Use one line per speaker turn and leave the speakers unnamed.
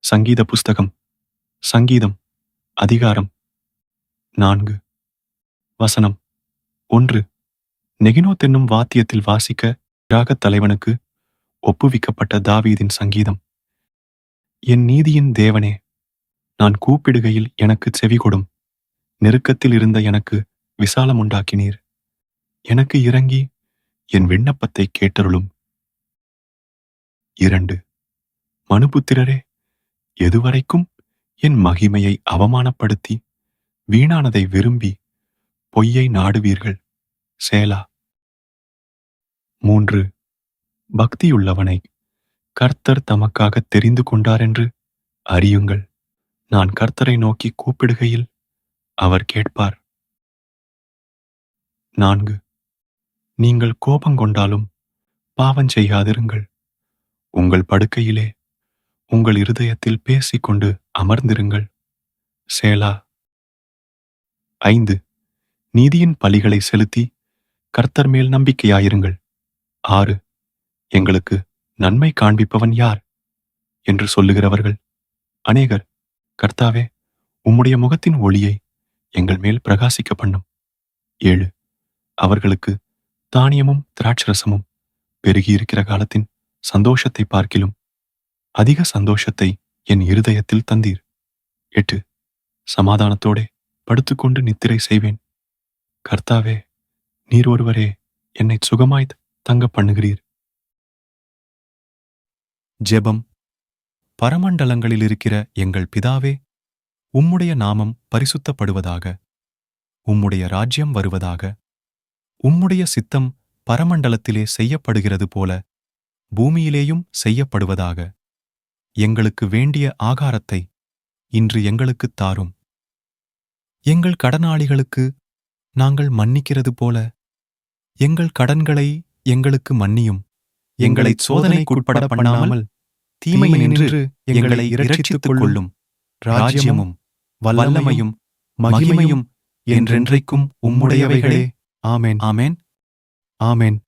சங்கீத புஸ்தகம் சங்கீதம் அதிகாரம் 4 வசனம் 1. நெகினோத் என்னும் வாத்தியத்தில் வாசிக்க ராகத் தலைவனுக்கு ஒப்புவிக்கப்பட்ட தாவீதின் சங்கீதம். என் நீதியின் தேவனே, நான் கூப்பிடுகையில் எனக்குச் செவிகொடும். நெருக்கத்தில் இருந்த எனக்கு விசாலம் உண்டாக்கினீர். எனக்கு இறங்கி என் விண்ணப்பத்தை கேட்டருளும். 2. மனுபுத்திரரே, எதுவரைக்கும் என் மகிமையை அவமானப்படுத்தி வீணானதை விரும்பி பொய்யை நாடுவீர்கள்? சேலா. 3. பக்தியுள்ளவனை கர்த்தர் தமக்காக தெரிந்து கொண்டாரென்று அறியுங்கள். நான் கர்த்தரை நோக்கி கூப்பிடுகையில் அவர் கேட்பார். 4. நீங்கள் கோபங்கொண்டாலும் பாவம் செய்யாதிருங்கள். உங்கள் படுக்கையிலே உங்கள் இருதயத்தில் பேசிக்கொண்டு அமர்ந்திருங்கள். சேலா. 5. நீதியின் பலிகளை செலுத்தி கர்த்தர் மேல் நம்பிக்கையாயிருங்கள். 6. எங்களுக்கு நன்மை காண்பிப்பவன் யார் என்று சொல்லுகிறவர்கள் அநேகர். கர்த்தாவே, உம்முடைய முகத்தின் ஒளியை எங்கள் மேல் பிரகாசிக்க பண்ணும். 7. அவர்களுக்கு தானியமும் திராட்சரசமும் பெருகியிருக்கிற காலத்தின் சந்தோஷத்தை பார்க்கிலும் அதிக சந்தோஷத்தை என் இருதயத்தில் தந்தீர். 8. சமாதானத்தோடே படுத்துக்கொண்டு நித்திரை செய்வேன். கர்த்தாவே, நீர் ஒருவரே என்னை சுகமாய் தங்க பண்ணுகிறீர். ஜெபம். பரமண்டலங்களில் இருக்கிற எங்கள் பிதாவே, உம்முடைய நாமம் பரிசுத்தப்படுவதாக. உம்முடைய ராஜ்யம் வருவதாக. உம்முடைய சித்தம் பரமண்டலத்திலே செய்யப்படுகிறது போல பூமியிலேயும் செய்யப்படுவதாக. எங்களுக்கு வேண்டிய ஆகாரத்தை இன்று எங்களுக்குத் தாரும். எங்கள் கடனாளிகளுக்கு நாங்கள் மன்னிக்கிறது போல எங்கள் கடன்களை எங்களுக்கு மன்னியும். எங்களைச் சோதனைக்குட்பட பண்ணாமல் தீமையினின்று எங்களை இரட்சித்துக் கொள்ளும். ராஜ்யமும் வல்லமையும் மகிமையும் என்றென்றைக்கும் உம்முடையவைகளே. ஆமென். ஆமென். ஆமென்.